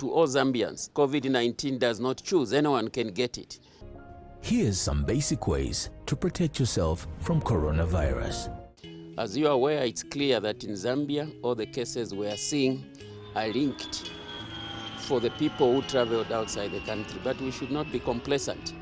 to all Zambians. COVID-19 does not choose. Anyone can get it. Here's some basic ways to protect yourself from coronavirus. As you are aware, it's clear that in Zambia, all the cases we are seeing are linked for the people who traveled outside the country. But we should not be complacent.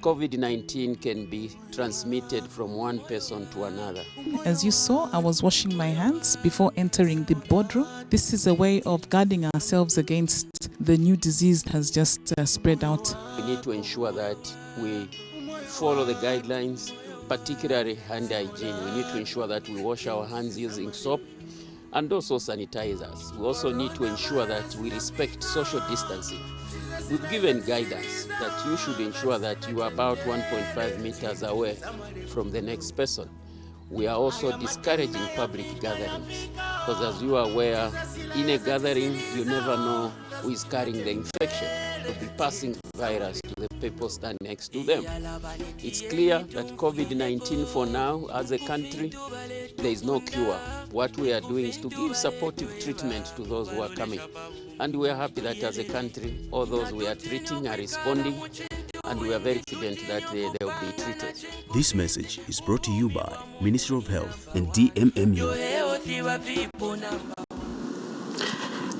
COVID-19 can be transmitted from one person to another. As you saw, I was washing my hands before entering the boardroom. This is a way of guarding ourselves against the new disease that has just spread out. We need to ensure that we follow the guidelines, particularly hand hygiene. We need to ensure that we wash our hands using soap and also sanitizers. We also need to ensure that we respect social distancing. We've given guidance that you should ensure that you are about 1.5 meters away from the next person. We are also discouraging public gatherings because, as you are aware, in a gathering, you never know who is carrying the infection. You'll be passing the virus to the people standing next to them. It's clear that COVID-19 for now, as a country, there is no cure. What we are doing is to give supportive treatment to those who are coming. And we are happy that as a country, all those we are treating are responding, and we are very confident that they will be treated. This message is brought to you by Ministry of Health and DMMU.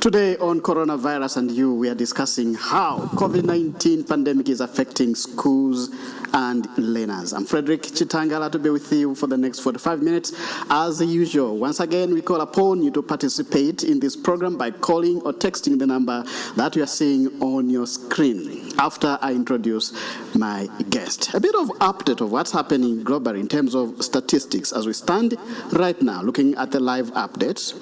Today on Coronavirus and You, we are discussing how COVID-19 pandemic is affecting schools and learners. I'm Frederick Chitangala to be with you for the next 45 minutes. As usual, once again, we call upon you to participate in this program by calling or texting the number that you are seeing on your screen. After I introduce my guest, a bit of update of what's happening globally in terms of statistics. As we stand right now, looking at the live updates,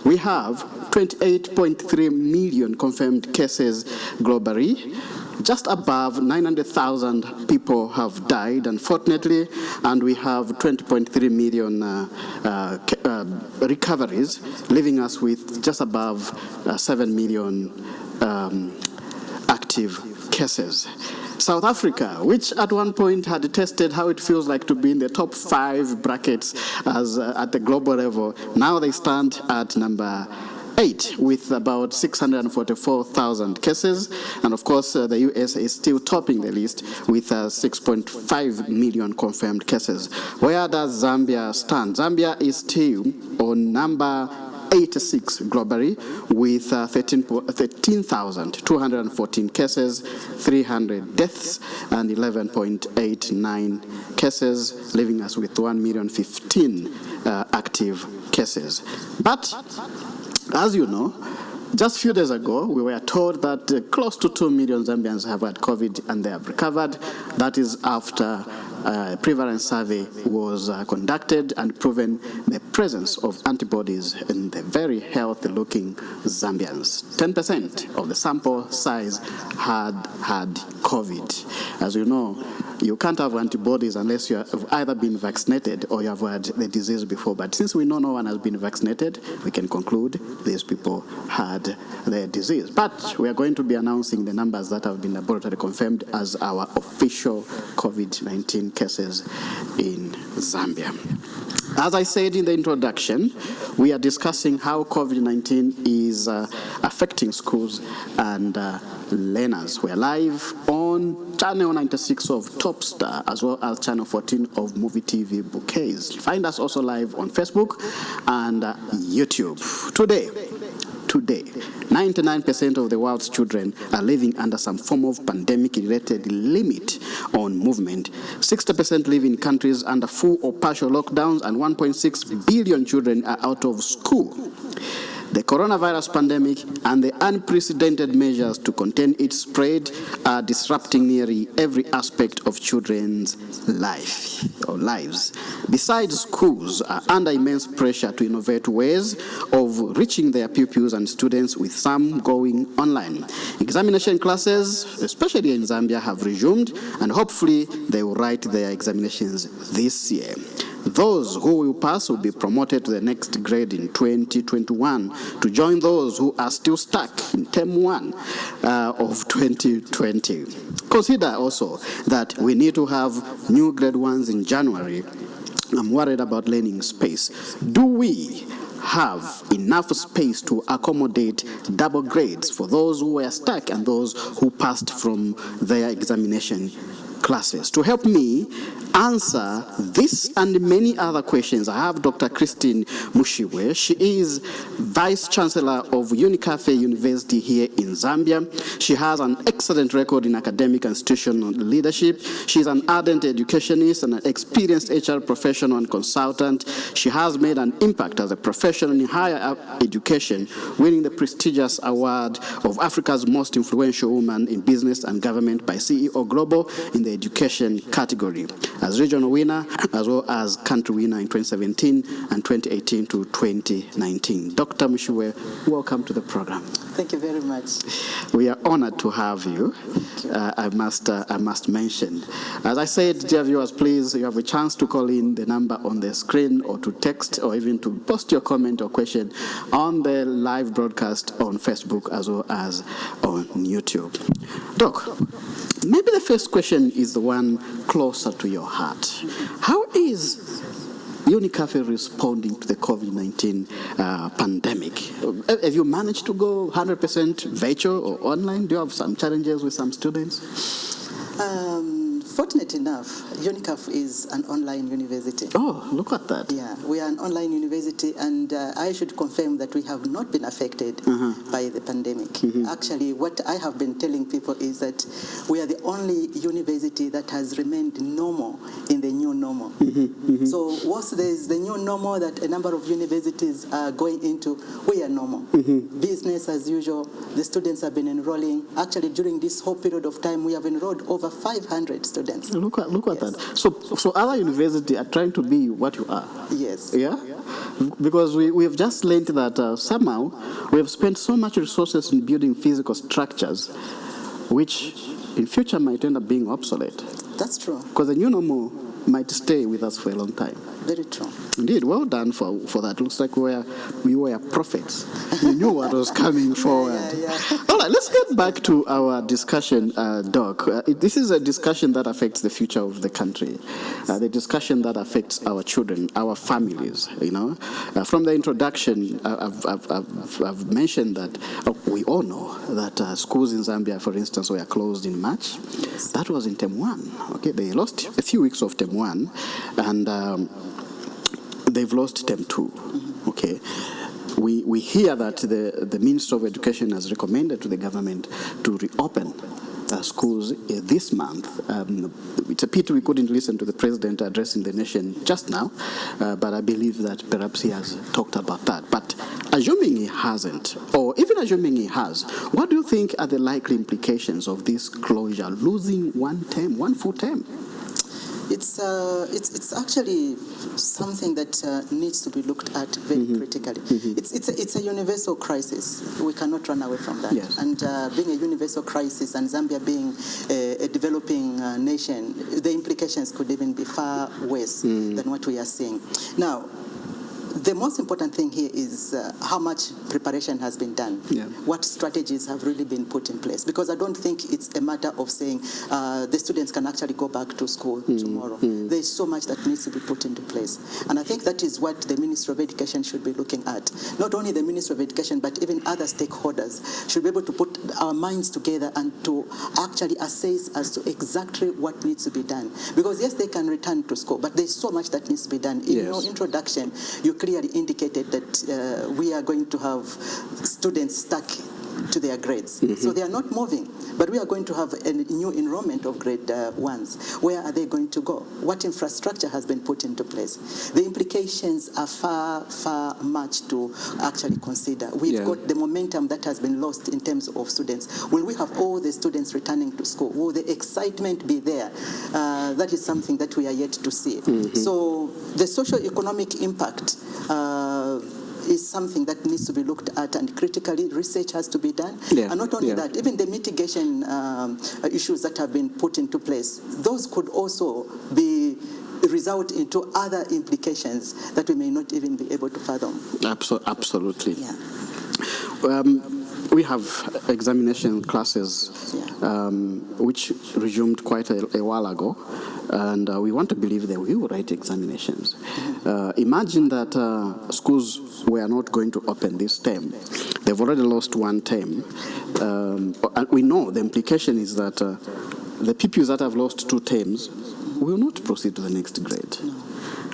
we have 28.3 million confirmed cases globally. Just above 900,000 people have died, unfortunately, and we have 20.3 million recoveries, leaving us with just above 7 million active cases. South Africa, which at one point had tested how it feels like to be in the top 5 brackets as at the global level, now they stand at number 8 with about 644,000 cases, and of course the US is still topping the list with 6.5 million confirmed cases. Where does Zambia stand? Zambia is still on number 86 globally with 13,214 cases, 300 deaths, and 11.89 cases, leaving us with 1,015,000 active cases. But as you know, just a few days ago, we were told that close to 2 million Zambians have had COVID and they have recovered. That is after a prevalence survey was conducted and proven the presence of antibodies in the very healthy-looking Zambians. 10% of the sample size had COVID. As you know, you can't have antibodies unless you have either been vaccinated or you have had the disease before. But since we know no one has been vaccinated, we can conclude these people had the disease. But we are going to be announcing the numbers that have been laboratory confirmed as our official COVID-19 cases in Zambia. As I said in the introduction, we are discussing how COVID-19 is affecting schools and learners. We are live on channel 96 of TOPSTAR as well as channel 14 of MUVI TV Bouquets. Find us also live on Facebook and YouTube. Today, 99% of the world's children are living under some form of pandemic-related limit on movement. 60% live in countries under full or partial lockdowns, and 1.6 billion children are out of school. The coronavirus pandemic and the unprecedented measures to contain its spread are disrupting nearly every aspect of children's lives. Besides, schools are under immense pressure to innovate ways of reaching their pupils and students, with some going online. Examination classes, especially in Zambia, have resumed, and hopefully they will write their examinations this year. Those who will pass will be promoted to the next grade in 2021 to join those who are still stuck in term 1 of 2020. Consider also that we need to have new grade 1s in January. I'm worried about learning space. Do we have enough space to accommodate double grades for those who were stuck and those who passed from their examination classes. To help me answer this and many other questions, I have Dr. Christine Mushimbwe. She is Vice Chancellor of UNICAF University here in Zambia. She has an excellent record in academic and institutional leadership. She is an ardent educationist and an experienced HR professional and consultant. She has made an impact as a professional in higher education, winning the prestigious award of Africa's most influential woman in business and government by CEO Global in the education category, as regional winner as well as country winner in 2017 and 2018 to 2019. Dr. Mushimbwe, welcome to the program. Thank you very much. We are honored to have you. I must mention. As I said, dear viewers, please, you have a chance to call in the number on the screen or to text or even to post your comment or question on the live broadcast on Facebook as well as on YouTube. Doc, maybe the first question is the one closer to your heart. How is UNICAF responding to the COVID-19 pandemic? Have you managed to go 100% virtual or online? Do you have some challenges with some students? Fortunate enough, UNICAF is an online university. Oh, look at that. Yeah, we are an online university, and I should confirm that we have not been affected by the pandemic. Actually, what I have been telling people is that we are the only university that has remained normal in the new normal. So once there is the new normal that a number of universities are going into, we are normal. Business as usual. The students have been enrolling. Actually, during this whole period of time, we have enrolled over 500 students. Look at that. So other universities are trying to be what you are. Yes. Yeah? Because we have just learned that somehow we have spent so much resources in building physical structures, which in future might end up being obsolete. That's true. Because the new normal might stay with us for a long time. Very true. Indeed, well done for that. Looks like we were prophets. We knew what was coming forward. All right, let's get back to our discussion, Doc. This is a discussion that affects the future of the country, the discussion that affects our children, our families. You know, from the introduction, I've mentioned that we all know that schools in Zambia, for instance, were closed in March. Yes. That was in term 1. Okay, they lost a few weeks of term 1, and they've lost term 2. Okay, we hear that the Minister of Education has recommended to the government to reopen schools this month. It's a pity we couldn't listen to the President addressing the nation just now, but I believe that perhaps he has talked about that. But assuming he hasn't, or even assuming he has, what do you think are the likely implications of this closure, losing one full term? It's actually something that needs to be looked at very critically. It's a universal crisis. We cannot run away from that. Yes. And being a universal crisis, and Zambia being a developing nation, the implications could even be far worse than what we are seeing now. The most important thing here is how much preparation has been done. Yeah. What strategies have really been put in place? Because I don't think it's a matter of saying the students can actually go back to school tomorrow. There's so much that needs to be put into place. And I think that is what the Ministry of Education should be looking at. Not only the Ministry of Education, but even other stakeholders should be able to put our minds together and to actually assess as to exactly what needs to be done. Because yes, they can return to school, but there's so much that needs to be done. In your introduction, you clearly indicated that we are going to have students stuck to their grades. So they are not moving, but we are going to have a new enrollment of grade 1s. Where are they going to go? What infrastructure has been put into place? The implications are far much to actually consider. We've got the momentum that has been lost in terms of students. Will we have all the students returning to school? Will the excitement be there? That is something that we are yet to see. So the socio-economic impact is something that needs to be looked at, and critically research has to be done. And not only that, even the mitigation issues that have been put into place, those could also be result into other implications that we may not even be able to fathom. Absolutely. Yeah. we have examination classes which resumed quite a while ago, and we want to believe they will write examinations. Imagine that schools were not going to open this term. They've already lost one term. And we know the implication is that the pupils that have lost 2 terms will not proceed to the next grade.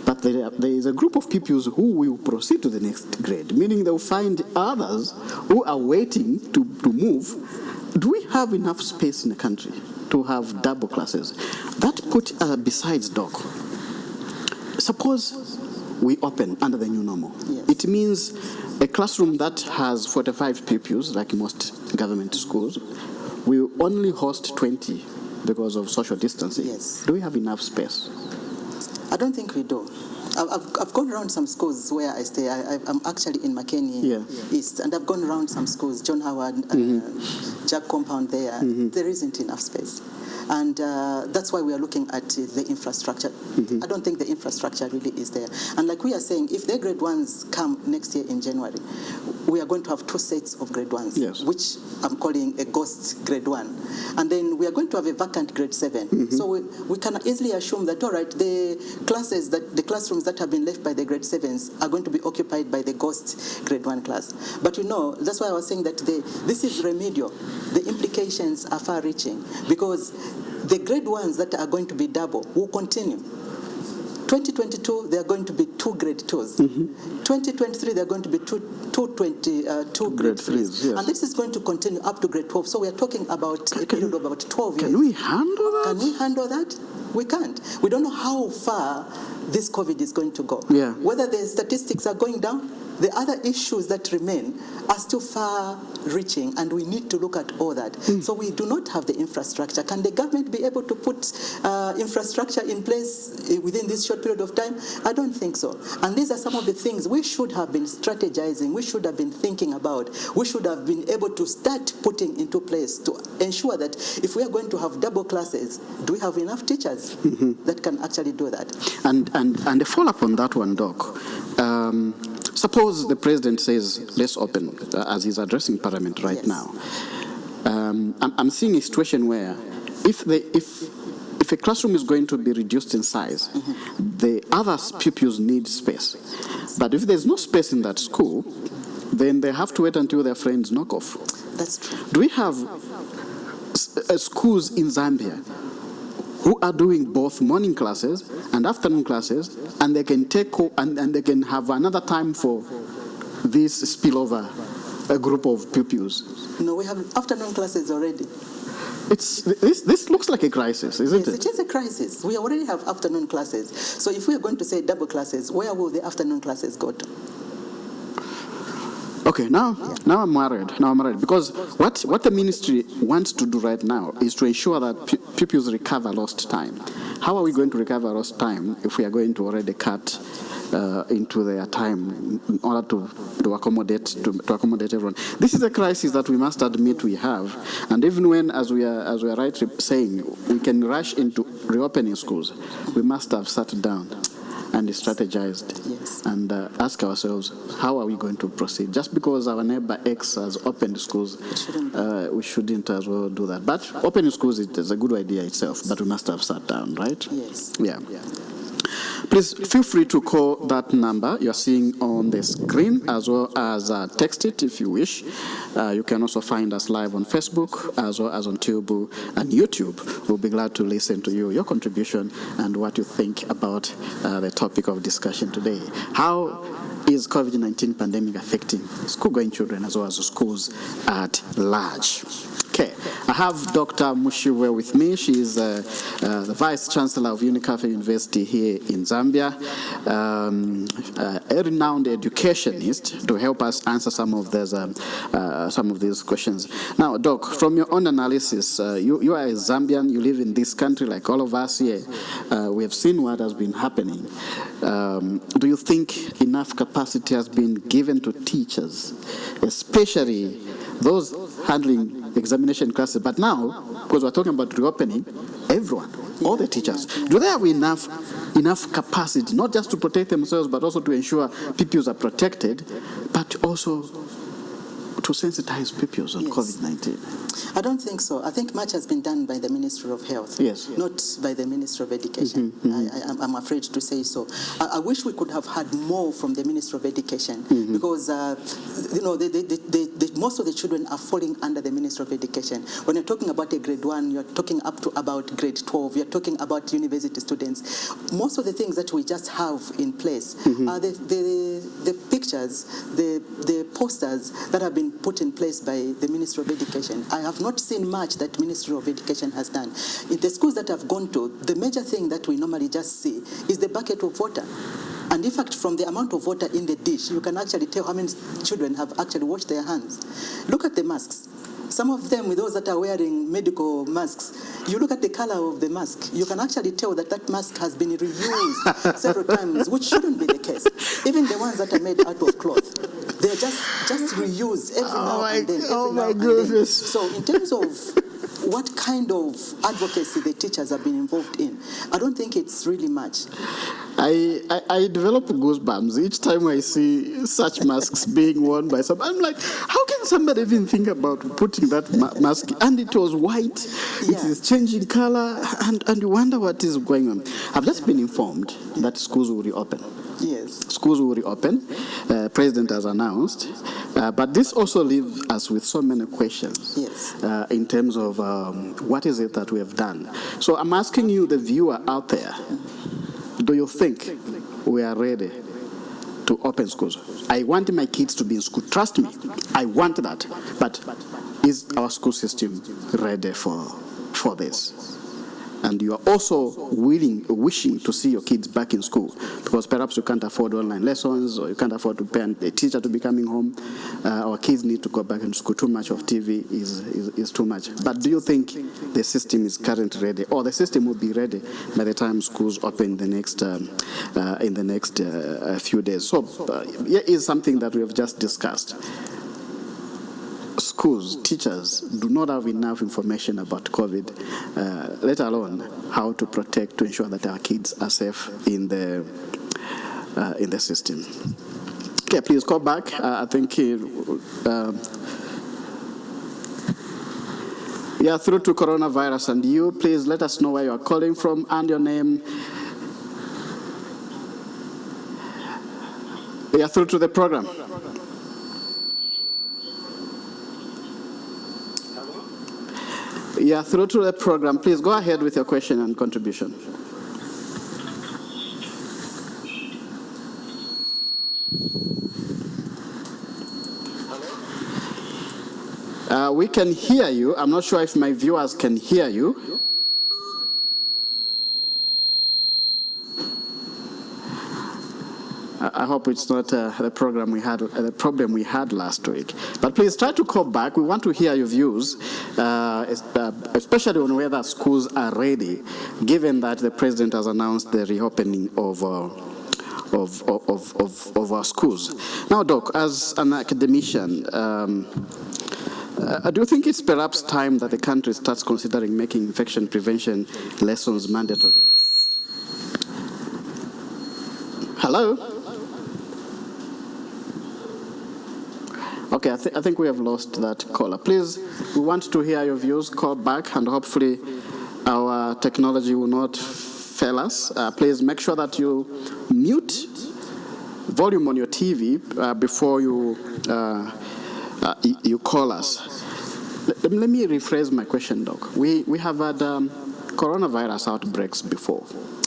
But there is a group of pupils who will proceed to the next grade, meaning they'll find others who are waiting to move. Do we have enough space in the country to have double classes? That put besides Doc, suppose we open under the new normal. Yes. It means a classroom that has 45 pupils, like most government schools, will only host 20 because of social distancing. Yes. Do we have enough space? I don't think we do. I've gone around some schools where I stay. I'm actually in Makeni East, and I've gone around some schools, John Howard, Jack Compound there. There isn't enough space. And that's why we are looking at the infrastructure. I don't think the infrastructure really is there. And like we are saying, if the grade 1s come next year in January, we are going to have 2 sets of grade 1s, which I'm calling a ghost grade 1. And then we are going to have a vacant grade 7. So we can easily assume that, all right, the classrooms that have been left by the grade 7s are going to be occupied by the ghost grade 1 class. But you know, that's why I was saying that this is remedial. The implications are far-reaching because the grade 1s that are going to be double will continue. 2022, there are going to be 2 grade 2s. 2023, there are going to be two grade 3s. Yes. And this is going to continue up to grade 12. So we are talking about a period of about 12 years. Can we handle that? Can we handle that? We can't. We don't know how far this COVID is going to go. Yeah. Whether the statistics are going down, the other issues that remain are still far-reaching, and we need to look at all that. So we do not have the infrastructure. Can the government be able to put infrastructure in place within this short period of time? I don't think so. And these are some of the things we should have been strategizing, we should have been thinking about, we should have been able to start putting into place to ensure that if we are going to have double classes, do we have enough teachers that can actually do that? And a follow-up on that one, Doc. Suppose the president says, let's open, as he's addressing Parliament right now. I'm seeing a situation where if a classroom is going to be reduced in size, the other pupils need space. But if there's no space in that school, then they have to wait until their friends knock off. That's true. Do we have schools in Zambia who are doing both morning classes and afternoon classes, and they can take and they can have another time for this spillover a group of pupils? No, we have afternoon classes already. This looks like a crisis, isn't it? It is a crisis. We already have afternoon classes. So if we are going to say double classes, where will the afternoon classes go to? Okay, now I'm worried. Because what the ministry wants to do right now is to ensure that pupils recover lost time. How are we going to recover lost time if we are going to already cut into their time in order to accommodate everyone? This is a crisis that we must admit we have, and even when, as we are rightly saying, we can rush into reopening schools, we must have sat down and strategized and ask ourselves, how are we going to proceed? Just because our neighbor X has opened schools, we shouldn't as well do that. But opening schools is a good idea itself, but we must have sat down, right? Yes. Yeah. Please feel free to call that number you're seeing on the screen, as well as text it if you wish. You can also find us live on Facebook, as well as on Tubu and YouTube. We'll be glad to listen to your contribution and what you think about the topic of discussion today. How is COVID-19 pandemic affecting school-going children as well as schools at large? Okay, I have Dr. Mushimbwe with me. She is the Vice Chancellor of UNICAF University here in Zambia, a renowned educationist, to help us answer some of these questions. Now, Doc, from your own analysis, you are a Zambian, you live in this country like all of us here. We have seen what has been happening. Do you think enough capacity has been given to teachers, especially those handling examination classes? But now, because we're talking about reopening, everyone, all the teachers, do they have enough capacity, not just to protect themselves, but also to ensure pupils are protected, but also to sensitize pupils on Yes. COVID-19? I don't think so. I think much has been done by the Ministry of Health, Yes. not by the Ministry of Education. I'm afraid to say so. I wish we could have had more from the Ministry of Education because, most of the children are falling under the Ministry of Education. When you're talking about a grade 1, you're talking up to about grade 12, you're talking about university students. Most of the things that we just have in place are the pictures, the posters that have been put in place by the Ministry of Education. I have not seen much that Ministry of Education has done. In the schools that I've gone to, the major thing that we normally just see is the bucket of water. And in fact, from the amount of water in the dish, you can actually tell how many children have actually washed their hands. Look at the masks. Some of them, with those that are wearing medical masks, you look at the color of the mask, you can actually tell that that mask has been reused several times, which shouldn't be the case. Even the ones that are made out of cloth, they're just reused every now and then. Oh my goodness. So in terms of what kind of advocacy the teachers have been involved in, I don't think it's really much. I develop goosebumps each time I see such masks being worn by some. I'm like, how can somebody even think about putting that mask? And it was white. Yeah. It is changing color, and you wonder what is going on. I've just been informed that schools will reopen. Yes. Schools will reopen. President has announced. But this also leaves us with so many questions. Yes. In terms of what is it that we have done. So I'm asking you, the viewer out there, do you think we are ready to open schools? I want my kids to be in school. Trust me, I want that. But is our school system ready for this? And you are also wishing to see your kids back in school because perhaps you can't afford online lessons or you can't afford to pay a teacher to be coming home. Our kids need to go back in school. Too much of TV is too much. But do you think the system is currently ready, or the system will be ready by the time schools open in the next few days? So here is something that we have just discussed. Schools, teachers do not have enough information about COVID, let alone how to protect, to ensure that our kids are safe in the system. Okay, please call back. I think you are through to coronavirus, and you, please let us know where you are calling from and your name. You are through to the program. Yeah, through to the program. Please go ahead with your question and contribution. We can hear you. I'm not sure if my viewers can hear you. I hope it's not the problem we had last week. But please try to call back. We want to hear your views, especially on whether schools are ready, given that the president has announced the reopening of our schools. Now, Doc, as an academician, do you think it's perhaps time that the country starts considering making infection prevention lessons mandatory? Hello? Okay, I think we have lost that caller. Please, we want to hear your views. Call back, and hopefully our technology will not fail us. Please make sure that you mute volume on your TV before you call us. Let me rephrase my question, Doc. We have had coronavirus outbreaks before.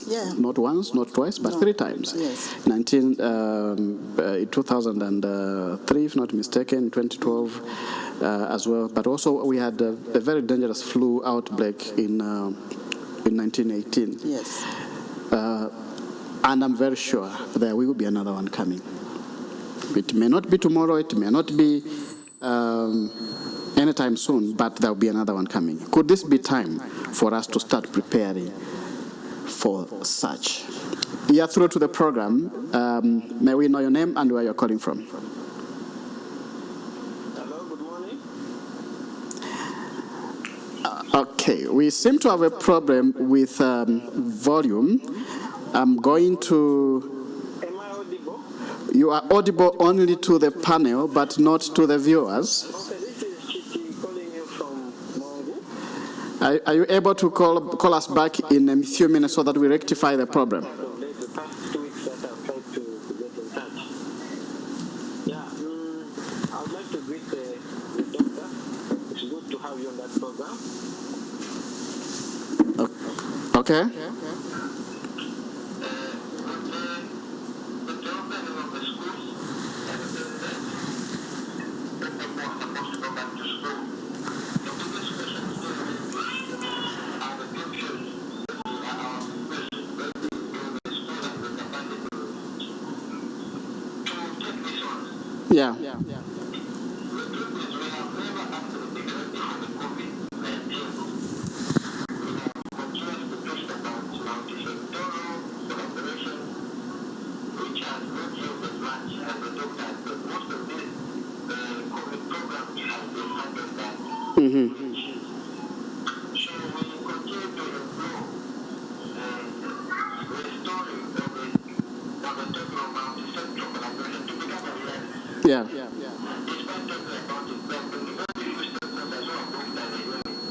Yeah. Not once, not twice, but 3 times. Yes. 2003, if not mistaken, 2012 as well. But also we had a very dangerous flu outbreak in 1918. Yes. And I'm very sure there will be another one coming. It may not be tomorrow, it may not be anytime soon, but there will be another one coming. Could this be time for us to start preparing for such? You are through to the program. May we know your name and where you're calling from? Hello, good morning. Okay, we seem to have a problem with volume. I'm going to... Am I audible? You are audible only to the panel, but not to the viewers. Okay, this is Chiki calling you from Mongo. Are you able to call us back in a few minutes so that we rectify the problem? The past 2 weeks that I've tried to get in touch. Yeah, I would like to greet the doctor. It's good to have you on that program. Okay. Yeah. Yeah.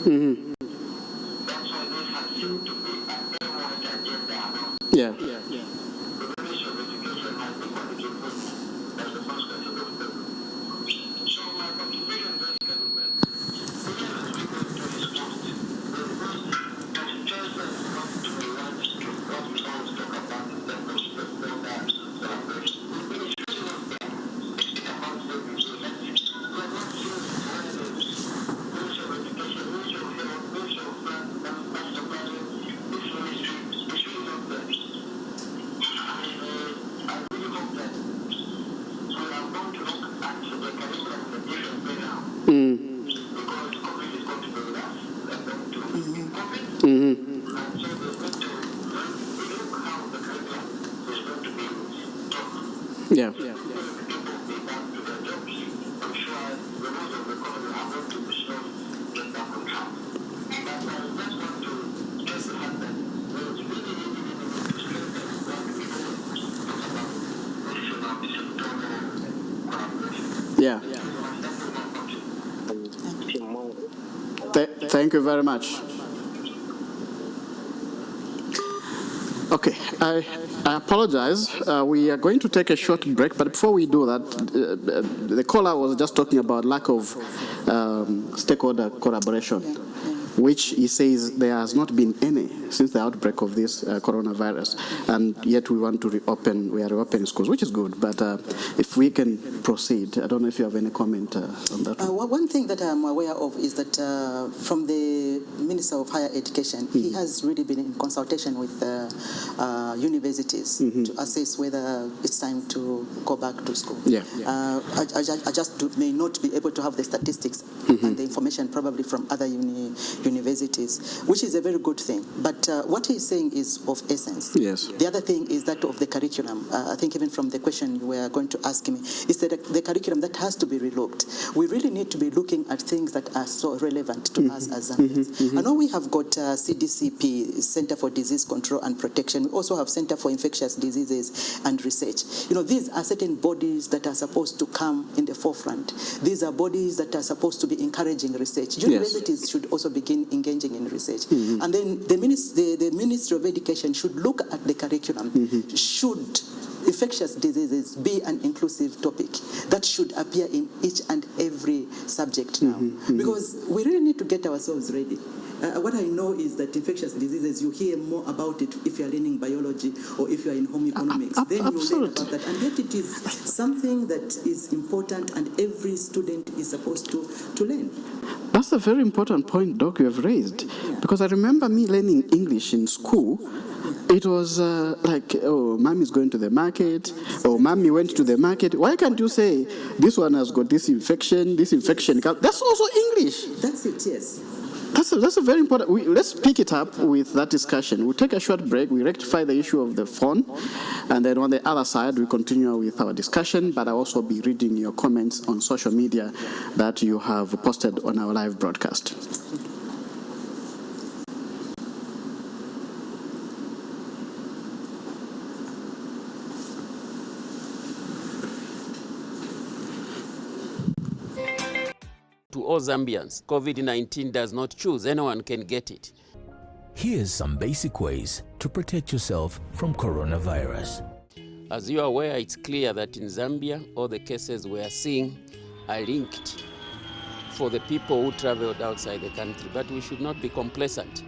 Mm-hmm. Yeah. Yeah. Yeah. Thank you very much. Okay, I apologize. We are going to take a short break, but before we do that, the caller was just talking about lack of stakeholder collaboration, which he says there has not been any since the outbreak of this coronavirus, and yet we want to reopen. We are reopening schools, which is good. But if we can proceed, I don't know if you have any comment on that. One thing that I'm aware of is that from the Minister of Higher Education, he has really been in consultation with universities to assess whether it's time to go back to school. Yeah. I just may not be able to have the statistics and the information probably from other universities, which is a very good thing. But what he's saying is of essence. Yes. The other thing is that of the curriculum. I think even from the question you were going to ask me, is that the curriculum that has to be relooked. We really need to be looking at things that are so relevant to us as Zambians. I know we have got CDCP, Center for Disease Control and Protection. We also have Center for Infectious Diseases and Research. You know, these are certain bodies that are supposed to come in the forefront. These are bodies that are supposed to be encouraging research. Universities should also begin engaging in research. And then the Ministry of Education should look at the curriculum. Should infectious diseases be an inclusive topic that should appear in each and every subject now? Because we really need to get ourselves ready. What I know is that infectious diseases, you hear more about it if you are learning biology or if you are in home economics. Then you learn about that. And yet it is something that is important and every student is supposed to learn. That's a very important point, Doc, you have raised. Because I remember me learning English in school. It was like, oh, Mommy's going to the market, or Mommy went to the market. Why can't you say, this one has got this infection? That's also English. That's it, yes. That's a very important. Let's pick it up with that discussion. We'll take a short break. We rectify the issue of the phone. And then on the other side, we continue with our discussion. But I'll also be reading your comments on social media that you have posted on our live broadcast. all Zambians. COVID-19 does not choose. Anyone can get it. Here's some basic ways to protect yourself from coronavirus. As you are aware, it's clear that in Zambia, all the cases we are seeing are linked for the people who traveled outside the country. But we should not be complacent.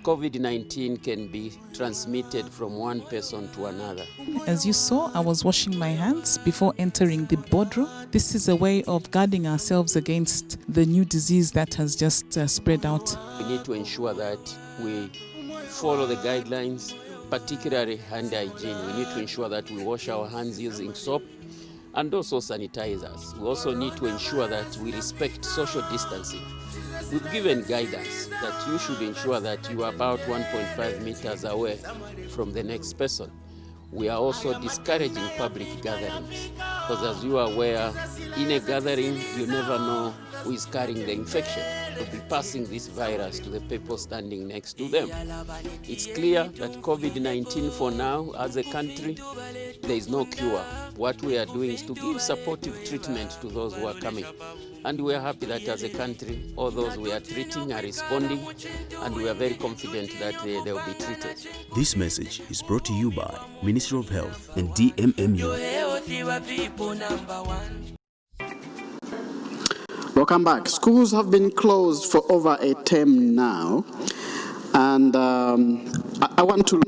COVID-19 can be transmitted from one person to another. As you saw, I was washing my hands before entering the boardroom. This is a way of guarding ourselves against the new disease that has just spread out. We need to ensure that we follow the guidelines, particularly hand hygiene. We need to ensure that we wash our hands using soap and also sanitizers. We also need to ensure that we respect social distancing. We've given guidance that you should ensure that you are about 1.5 meters away from the next person. We are also discouraging public gatherings because, as you are aware, in a gathering, you never know who is carrying the infection. We'll be passing this virus to the people standing next to them. It's clear that COVID-19 for now, as a country, there is no cure. What we are doing is to give supportive treatment to those who are coming. And we are happy that as a country, all those we are treating are responding, and we are very confident that they will be treated. This message is brought to you by Ministry of Health and DMMU. Welcome back. Schools have been closed for over a term now, and I want to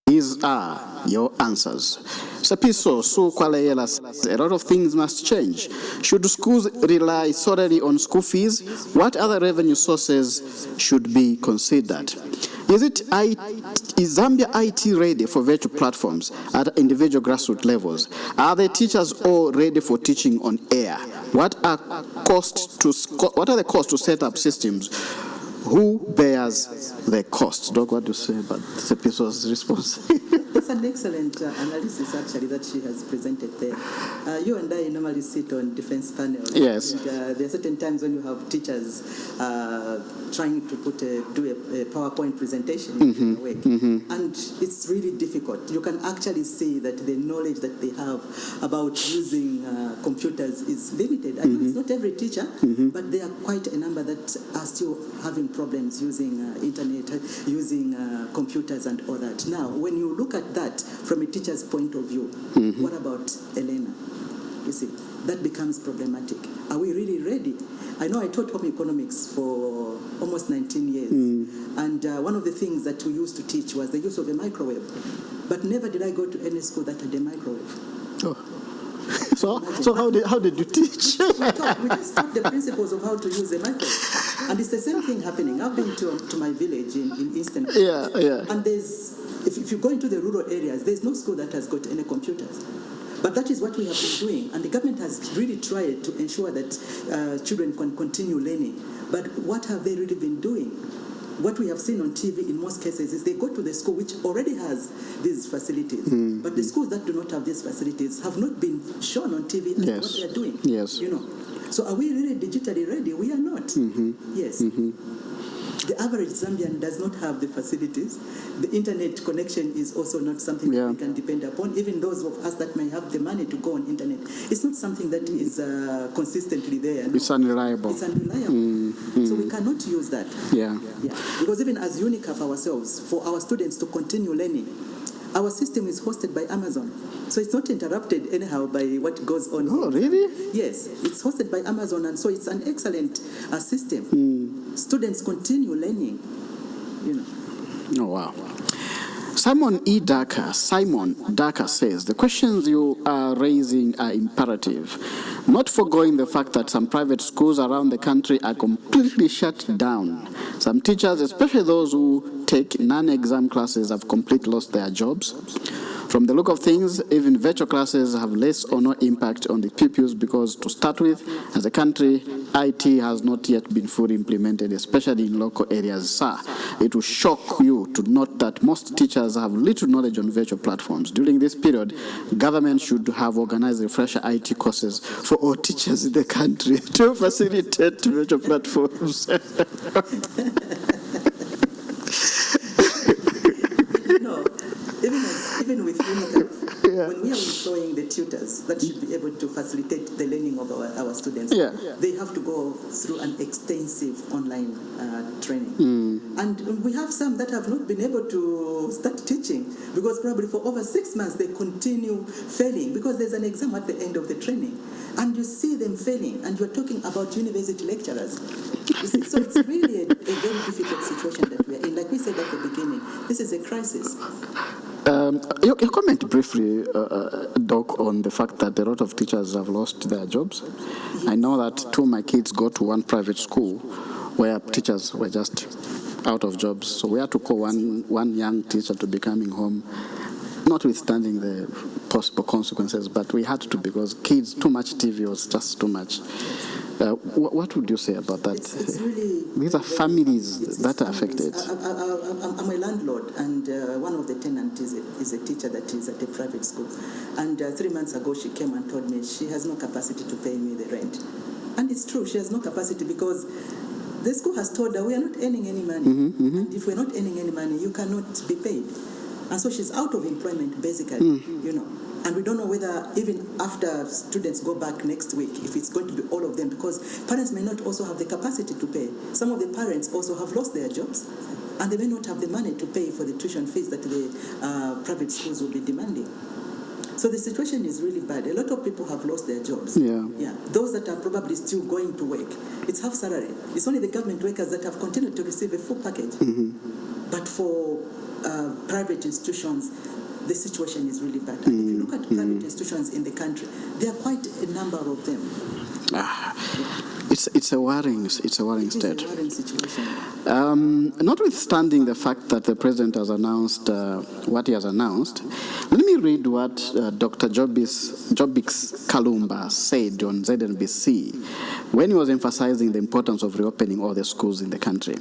These are your answers. Sapiso Su Kwalayela says a lot of things must change. Should schools rely solely on school fees? What other revenue sources should be considered? Is Zambia IT ready for virtual platforms at individual grassroots levels? Are the teachers all ready for teaching on air? What are the costs to set up systems? Who bears the cost? Doc, what do you say about Sepiso's response? That's an excellent analysis, actually, that she has presented there. You and I normally sit on defense panels. Yes. And, there are certain times when you have teachers trying to do a PowerPoint presentation in a way. And it's really difficult. You can actually see that the knowledge that they have about using computers is limited. I know it's not every teacher, but there are quite a number that are still having problems using internet, using computers and all that. Now, when you look at that from a teacher's point of view, what about Elena? You see, that becomes problematic. Are we really ready? I know I taught home economics for almost 19 years, and one of the things that we used to teach was the use of a microwave. But never did I go to any school that had a microwave. Oh. So how did you teach? We just taught the principles of how to use a microwave. And it's the same thing happening. I've been to my village in Eastern Yeah. And if you go into the rural areas, there's no school that has got any computers. But that is what we have been doing. And the government has really tried to ensure that children can continue learning. But what have they really been doing? What we have seen on TV in most cases is they go to the school which already has these facilities. But the schools that do not have these facilities have not been shown on TV as what they are doing. Yes. You know. So are we really digitally ready? We are not. Yes. The average Zambian does not have the facilities. The internet connection is also not something that we can depend upon. Even those of us that may have the money to go on internet, it's not something that is consistently there. No. It's unreliable. It's unreliable. So we cannot use that. Yeah. Because even as UNICAF ourselves, for our students to continue learning, our system is hosted by Amazon. So it's not interrupted anyhow by what goes on. Oh, really? Yes, it's hosted by Amazon, and so it's an excellent system. Students continue learning, you know. Oh, wow. Simon Daka says, the questions you are raising are imperative, not foregoing the fact that some private schools around the country are completely shut down. Some teachers, especially those who take non-exam classes, have completely lost their jobs. From the look of things, even virtual classes have less or no impact on the pupils because, to start with, as a country, IT has not yet been fully implemented, especially in local areas. Sir, it will shock you to note that most teachers have little knowledge on virtual platforms. During this period, government should have organized refresher IT courses for all teachers in the country to facilitate virtual platforms. Even with UNICAF, when we are employing the tutors that should be able to facilitate the learning of our students, they have to go through an extensive online training. And we have some that have not been able to start teaching because probably for over 6 months they continue failing because there's an exam at the end of the training. And you see them failing, and you're talking about university lecturers. So it's really a very difficult situation that we're in. Like we said at the beginning, this is a crisis. Your comment briefly, Doc, on the fact that a lot of teachers have lost their jobs. Yes. I know that two of my kids go to one private school where teachers were just out of jobs. So we had to call one young teacher to be coming home, notwithstanding the possible consequences, but we had to because kids, too much TV was just too much. What would you say about that? It's really, these are families that are affected. I'm a landlord, and one of the tenants is a teacher that is at a private school. And 3 months ago, she came and told me she has no capacity to pay me the rent. And it's true, she has no capacity because the school has told her we are not earning any money. And if we're not earning any money, you cannot be paid. And so she's out of employment, basically, you know. And we don't know whether even after students go back next week, if it's going to be all of them, because parents may not also have the capacity to pay. Some of the parents also have lost their jobs, and they may not have the money to pay for the tuition fees that the private schools will be demanding. So the situation is really bad. A lot of people have lost their jobs. Yeah. Those that are probably still going to work, it's half salary. It's only the government workers that have continued to receive a full package. But for private institutions, the situation is really bad. And if you look at private institutions in the country, there are quite a number of them. It's a worrying state. It's a worrying situation. Notwithstanding the fact that the president has announced what he has announced, let me read what Dr. Jobix Kalumba said on ZNBC when he was emphasizing the importance of reopening all the schools in the country.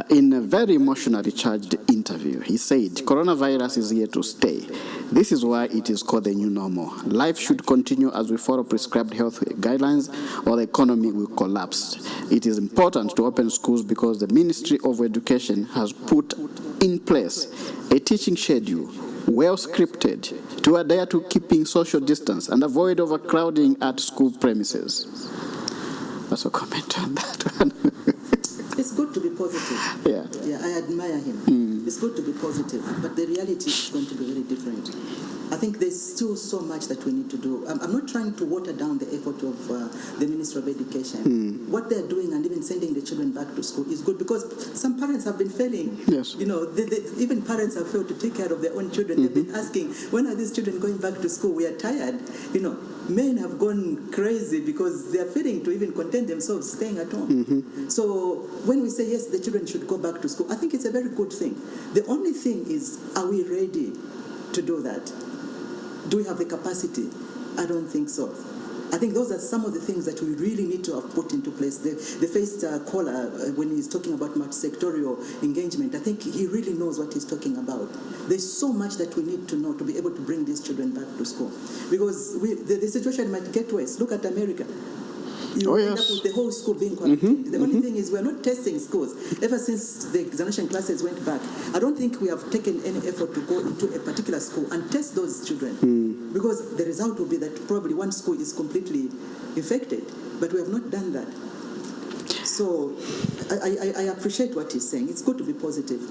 In a very emotionally charged interview, he said, "Coronavirus is here to stay. This is why it is called the new normal. Life should continue as we follow prescribed health guidelines, or the economy will collapse. It is important to open schools because the Ministry of Education has put in place a teaching schedule well scripted to adhere to keeping social distance and avoid overcrowding at school premises." That's a comment on that one. It's good to be positive. Yeah, I admire him. It's good to be positive, but the reality is going to be very different. I think there's still so much that we need to do. I'm not trying to water down the effort of the Ministry of Education. What they're doing and even sending the children back to school is good because some parents have been failing. Yes. You know, even parents have failed to take care of their own children. They've been asking, when are these children going back to school? We are tired. You know, men have gone crazy because they are failing to even content themselves staying at home. So when we say, yes, the children should go back to school, I think it's a very good thing. The only thing is, are we ready to do that? Do we have the capacity? I don't think so. I think those are some of the things that we really need to have put into place. The first caller, when he's talking about multi-sectorial engagement, I think he really knows what he's talking about. There's so much that we need to know to be able to bring these children back to school. Because the situation might get worse. Look at America. You end up with the whole school being quarantined. The only thing is we're not testing schools. Ever since the examination classes went back, I don't think we have taken any effort to go into a particular school and test those children. Because the result will be that probably one school is completely infected. But we have not done that. So I appreciate what he's saying. It's good to be positive.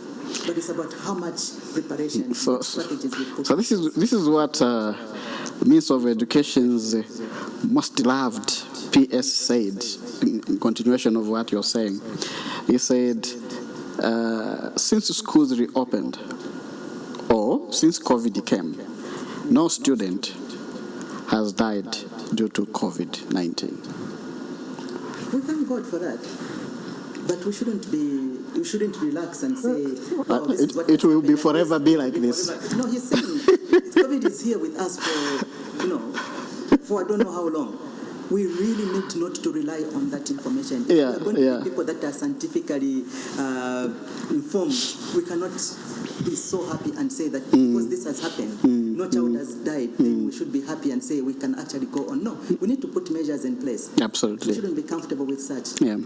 But it's about how much preparation strategies we put. So this is what Minister of Education's most loved PS said, in continuation of what you're saying. He said, since schools reopened, or since COVID came, no student has died due to COVID-19. We thank God for that. But we shouldn't relax and say, it will be forever be like this. No, he's saying is here with us for I don't know how long. We really need not to rely on that information. If we are going to be people that are scientifically informed, we cannot be so happy and say that because this has happened, no child has died, then we should be happy and say we can actually go on. No, we need to put measures in place. Absolutely. We shouldn't be comfortable with such. Yeah.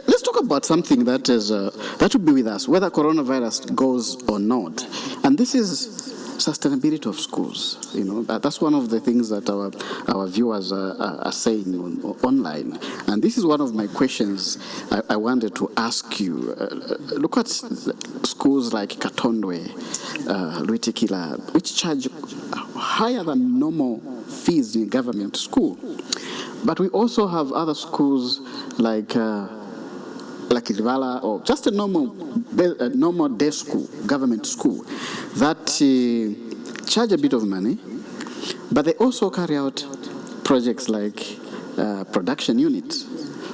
Let's talk about something that is that will be with us, whether coronavirus goes or not. And this is sustainability of schools. That's one of the things that our viewers are saying online. And this is one of my questions I wanted to ask you. Look at schools like Katondwe, Luitikila, which charge higher than normal fees in government school. But we also have other schools like Ilvala, or just a normal day school, government school, that charge a bit of money, but they also carry out projects like production units,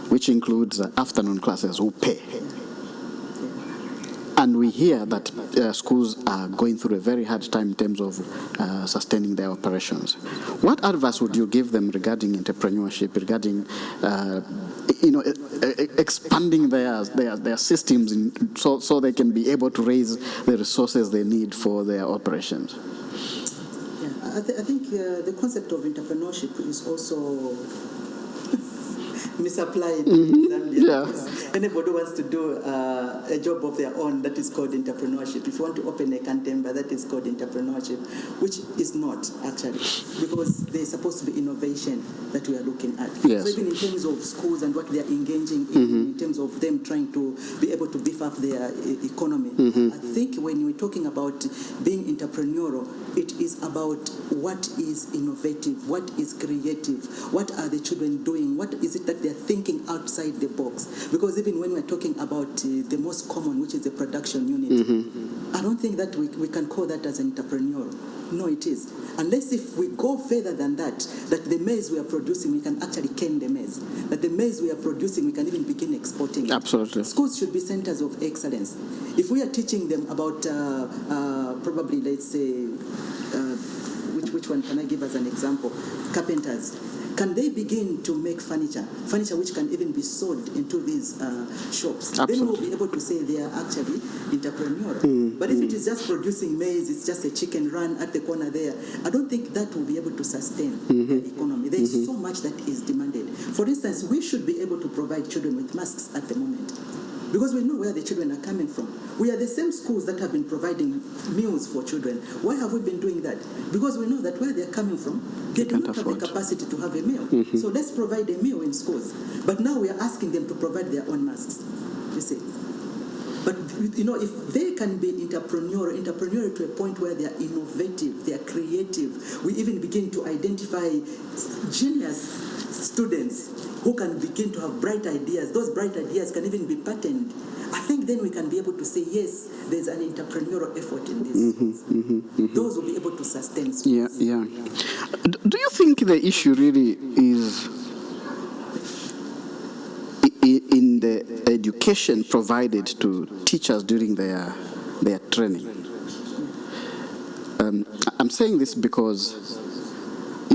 which includes afternoon classes who pay. And we hear that schools are going through a very hard time in terms of sustaining their operations. What advice would you give them regarding entrepreneurship, regarding expanding their systems so they can be able to raise the resources they need for their operations? Yeah, I think the concept of entrepreneurship is also misapplied in Zambia. Yeah. Anybody wants to do a job of their own, that is called entrepreneurship. If you want to open a cantemba, that is called entrepreneurship, which is not actually, because there's supposed to be innovation that we are looking at. Yes. So even in terms of schools and what they are engaging in terms of them trying to be able to beef up their economy, I think when we're talking about being entrepreneurial, it is about what is innovative, what is creative, what are the children doing, what is it that they're thinking outside the box. Because even when we're talking about the most common, which is the production unit, I don't think that we can call that as entrepreneurial. No, it is. Unless if we go further than that the maize we are producing, we can actually can the maize. That the maize we are producing, we can even begin exporting it. Absolutely. Schools should be centers of excellence. If we are teaching them about probably, let's say, which one can I give as an example? Carpenters. Can they begin to make furniture which can even be sold into these shops? Absolutely. Then we'll be able to say they are actually entrepreneurial. But if it is just producing maize, it's just a chicken run at the corner there, I don't think that will be able to sustain the economy. There is so much that is demanded. For instance, we should be able to provide children with masks at the moment, because we know where the children are coming from. We are the same schools that have been providing meals for children. Why have we been doing that? Because we know that where they're coming from, they do not have the capacity to have a meal. So let's provide a meal in schools. But now we are asking them to provide their own masks, you see. But, if they can be entrepreneurial to a point where they are innovative, they are creative, we even begin to identify genius students who can begin to have bright ideas. Those bright ideas can even be patented. I think then we can be able to say, yes, there's an entrepreneurial effort in this. Those will be able to sustain schools. Yeah. Do you think the issue really is in the education provided to teachers during their training? I'm saying this because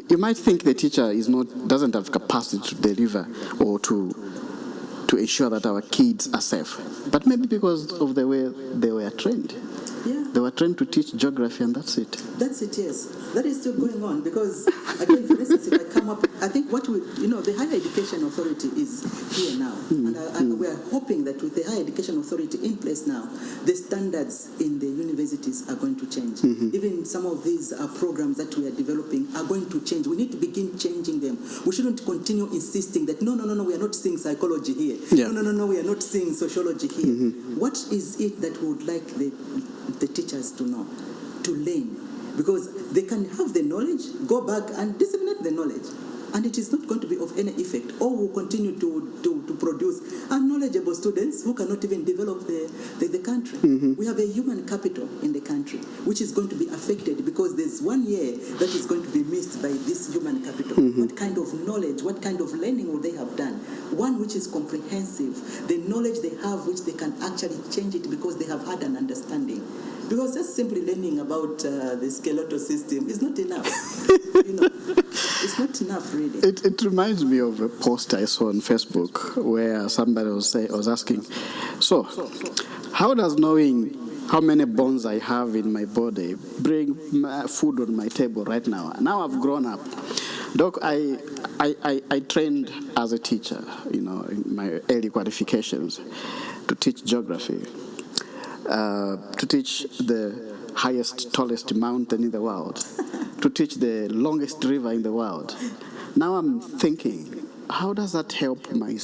you might think the teacher doesn't have capacity to deliver or to ensure that our kids are safe, but maybe because of the way they were trained. Yeah. They were trained to teach geography, and that's it. That's it, yes. That is still going on, because, again, for instance, if I come up, I think the Higher Education Authority is here now. And we are hoping that with the Higher Education Authority in place now, the standards in the universities are going to change. Even some of these programs that we are developing are going to change. We need to begin changing them. We shouldn't continue insisting that, no, we are not seeing psychology here. Yeah. No, we are not seeing sociology here. What is it that we would like the teachers to know, to learn? Because they can have the knowledge, go back and disseminate the knowledge, and it is not going to be of any effect. Or we'll continue to produce unknowledgeable students who cannot even develop the country. We have a human capital in the country which is going to be affected, because there's 1 year that is going to be missed by this human capital. What kind of knowledge, what kind of learning will they have done? One which is comprehensive, the knowledge they have which they can actually change it because they have had an understanding. Because just simply learning about the skeletal system is not enough. It's not enough, really. It reminds me of a post I saw on Facebook where somebody was asking, so how does knowing how many bones I have in my body bring food on my table right now? Now I've grown up. Doc, I trained as a teacher, in my early qualifications, to teach geography, to teach the highest, tallest mountain in the world, to teach the longest river in the world. Now I'm thinking, how does that help my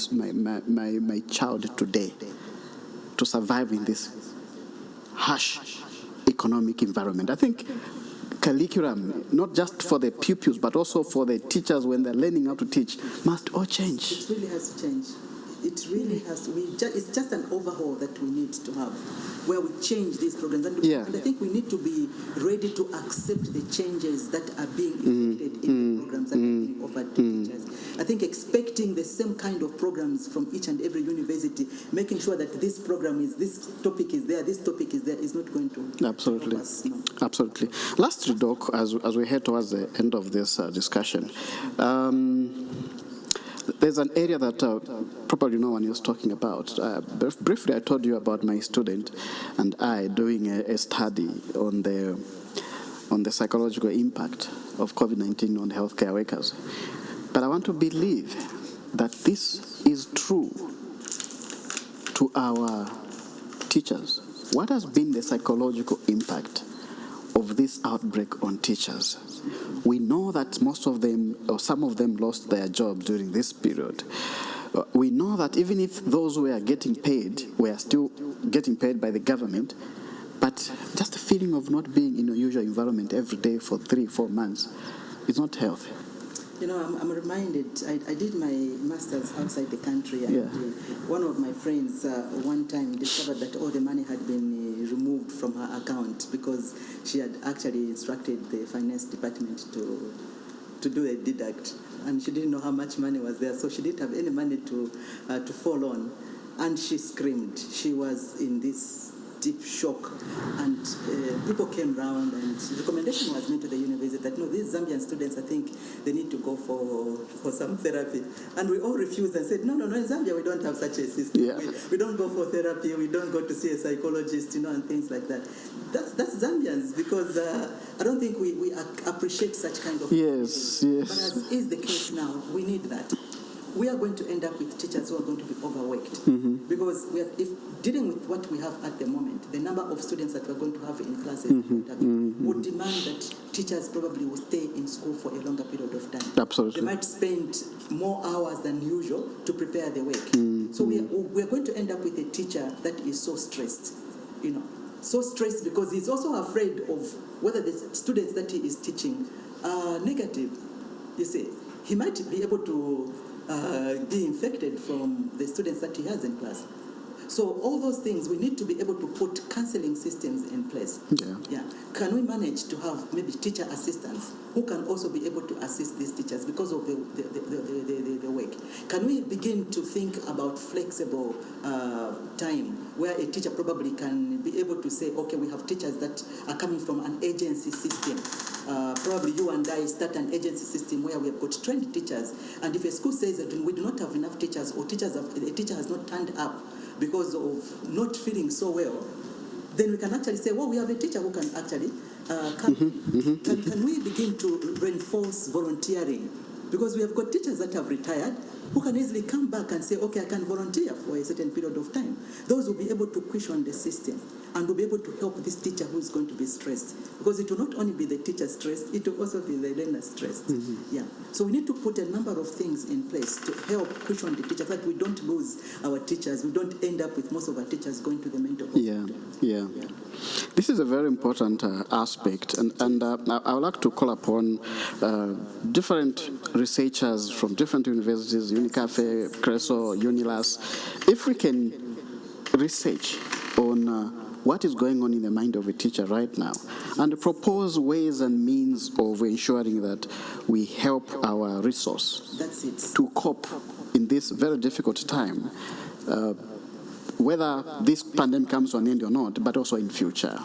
child today to survive in this harsh economic environment? I think curriculum, not just for the pupils, but also for the teachers when they're learning how to teach, must all change. It really has to change. It really has to. It's just an overhaul that we need to have, where we change these programs. And I think we need to be ready to accept the changes that are being effected in the programs that are being offered to teachers. I think expecting the same kind of programs from each and every university, making sure that this topic is there, is not going to Absolutely. help us. No. Absolutely. Lastly, Doc, as we head towards the end of this discussion, there's an area that probably no one is talking about. Briefly, I told you about my student and I doing a study on the psychological impact of COVID-19 on healthcare workers. But I want to believe that this is true to our teachers. What has been the psychological impact of this outbreak on teachers? We know that most of them, or some of them, lost their jobs during this period. We know that even if those who are getting paid were still getting paid by the government, but just the feeling of not being in a usual environment every day for 3-4 months is not healthy. I'm reminded, I did my master's outside the country, and one of my friends one time discovered that all the money had been removed from her account because she had actually instructed the finance department to do a deduct, and she didn't know how much money was there, so she didn't have any money to fall on, and she screamed. She was in this deep shock, and people came round, and the recommendation was made to the university that no, these Zambian students, I think they need to go for some therapy, and we all refused and said no, in Zambia we don't have such a system. We don't go for therapy, we don't go to see a psychologist, and things like that. That's Zambians, because I don't think we appreciate such kind of yes. But as is the case now, we need that. We are going to end up with teachers who are going to be overworked, because if dealing with what we have at the moment, the number of students that we're going to have in classes would demand that teachers probably will stay in school for a longer period of time. Absolutely. They might spend more hours than usual to prepare the work. So we are going to end up with a teacher that is so stressed, so stressed because he's also afraid of whether the students that he is teaching are negative. You see, he might be able to be infected from the students that he has in class. So all those things, we need to be able to put counseling systems in place. Can we manage to have maybe teacher assistants who can also be able to assist these teachers because of the work? Can we begin to think about flexible time where a teacher probably can be able to say, okay, we have teachers that are coming from an agency system. Probably you and I start an agency system where we have got trained teachers, and if a school says that we do not have enough teachers, or a teacher has not turned up because of not feeling so well, then we can actually say, well, we have a teacher who can actually come. Can we begin to reinforce volunteering? Because we have got teachers that have retired who can easily come back and say, okay, I can volunteer for a certain period of time. Those will be able to question the system and will be able to help this teacher who is going to be stressed. Because it will not only be the teacher stressed, it will also be the learner stressed. So we need to put a number of things in place to help question the teacher, so that we don't lose our teachers. We don't end up with most of our teachers going to the mental hospital. This is a very important aspect, and I would like to call upon different researchers from different universities, UNICAF, CRESO, UNILAS, if we can research on what is going on in the mind of a teacher right now, and propose ways and means of ensuring that we help our resource to cope in this very difficult time. whether this pandemic comes to an end or not, but also in future.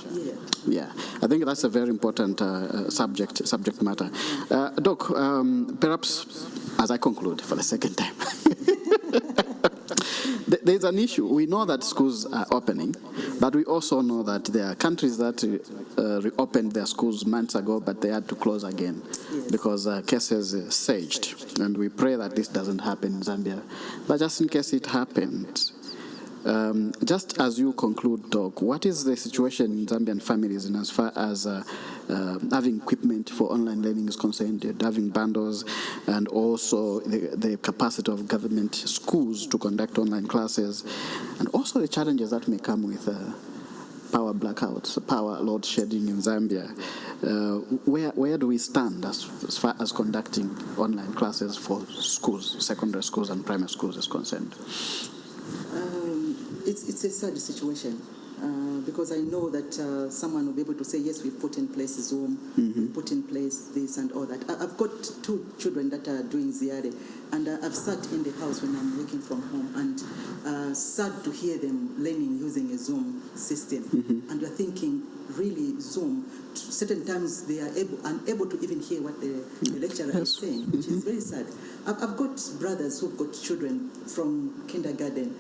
Yeah, I think that's a very important subject matter. Doc, perhaps as I conclude for the second time, there's an issue. We know that schools are opening, but we also know that there are countries that reopened their schools months ago, but they had to close again because cases surged. And we pray that this doesn't happen in Zambia. But just in case it happened, just as you conclude, Doc, what is the situation in Zambian families in as far as having equipment for online learning is concerned, having bundles, and also the capacity of government schools to conduct online classes, and also the challenges that may come with power blackouts, power load shedding in Zambia? Where do we stand as far as conducting online classes for schools, secondary schools and primary schools is concerned? It's a sad situation because I know that someone will be able to say, yes, we've put in place Zoom, we've put in place this and all that. I've got 2 children that are doing Ziare, and I've sat in the house when I'm working from home and sad to hear them learning using a Zoom system. And you're thinking, really, Zoom, certain times they are unable to even hear what the lecturer is saying, which is very sad. I've got brothers who've got children from kindergarten,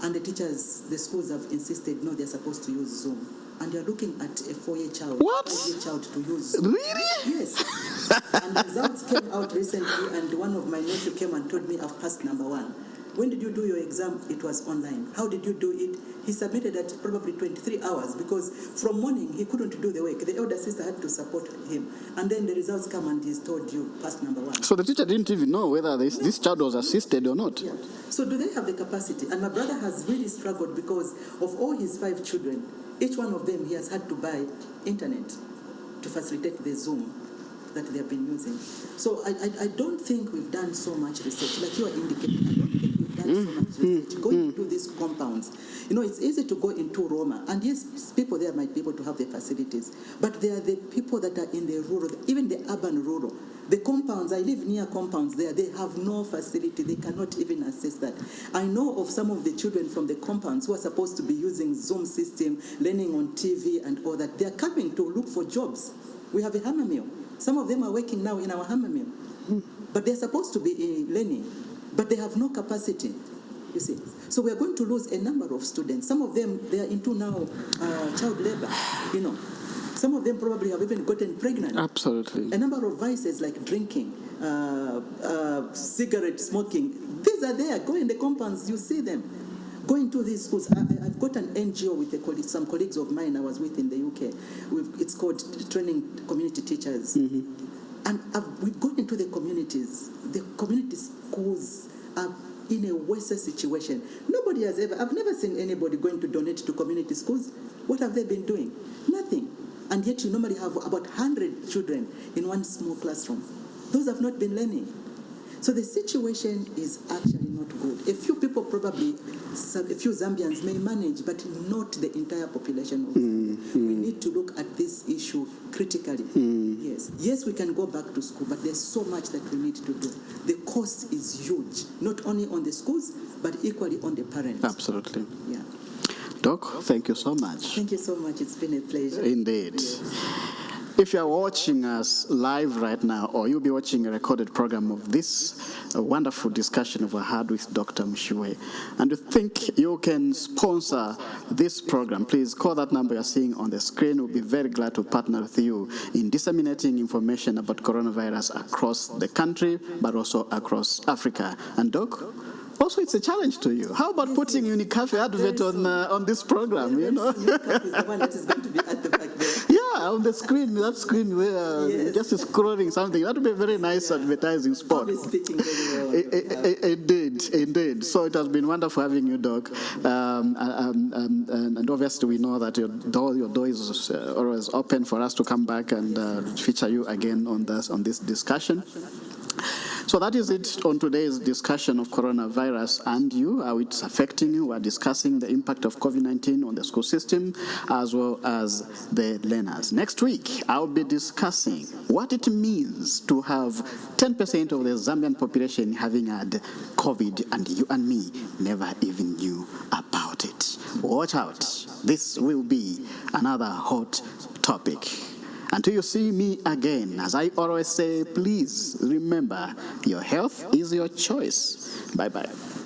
and the teachers, the schools have insisted, no, they're supposed to use Zoom. And you're looking at a 4-year child, to use Zoom. Really? Yes. And the results came out recently, and one of my nephews came and told me I've passed number 1. When did you do your exam? It was online. How did you do it? He submitted at probably 23 hours because from morning he couldn't do the work. The elder sister had to support him. And then the results come and he's told you passed number 1. So the teacher didn't even know whether this child was assisted or not. Yeah. So do they have the capacity? And my brother has really struggled because of all his 5 children, each one of them he has had to buy internet to facilitate the Zoom that they have been using. So I don't think we've done so much research. Like you are indicating, I don't think we've done so much research. Going into these compounds, it's easy to go into Roma, and yes, people there might be able to have the facilities, but they are the people that are in the rural, even the urban rural. The compounds, I live near compounds there, they have no facility, they cannot even access that. I know of some of the children from the compounds who are supposed to be using Zoom system, learning on TV and all that. They are coming to look for jobs. We have a hammer mill. Some of them are working now in our hammer mill, but they're supposed to be learning, but they have no capacity, you see. So we're going to lose a number of students. Some of them, they are into now child labor, Some of them probably have even gotten pregnant. Absolutely. A number of vices like drinking, cigarette smoking, these are there. Go in the compounds, you see them. Go into these schools. I've got an NGO with some colleagues of mine I was with in the UK. It's called Training Community Teachers. And we've gone into the communities. The community schools are in a worse situation. I've never seen anybody going to donate to community schools. What have they been doing? Nothing. And yet you normally have about 100 children in one small classroom. Those have not been learning. So the situation is actually not good. A few people probably, a few Zambians may manage, but not the entire population of Zambia. We need to look at this issue critically. Yes, we can go back to school, but there's so much that we need to do. The cost is huge, not only on the schools, but equally on the parents. Absolutely. Yeah. Doc, thank you so much. Thank you so much. It's been a pleasure. Indeed. Yes. If you are watching us live right now, or you'll be watching a recorded program of this wonderful discussion we had with Dr. Mushimbwe, and you think you can sponsor this program, please call that number you're seeing on the screen. We'll be very glad to partner with you in disseminating information about coronavirus across the country, but also across Africa. And Doc, also, it's a challenge to you. How about putting UNICAF advert on this program? UNICAF is the one that is going to be at the back there. Yeah, on the screen, that screen where just scrolling something. That would be a very nice advertising spot. I'll be speaking very well. Indeed. So it has been wonderful having you, Doc. And obviously, we know that your door is always open for us to come back and feature you again on this discussion. So that is it on today's discussion of coronavirus and how it's affecting you. We're discussing the impact of COVID-19 on the school system as well as the learners. Next week, I'll be discussing what it means to have 10% of the Zambian population having had COVID and you and me never even knew about it. watch out. This will be another hot topic. Until you see me again, as I always say, please remember, your health is your choice. Bye-bye.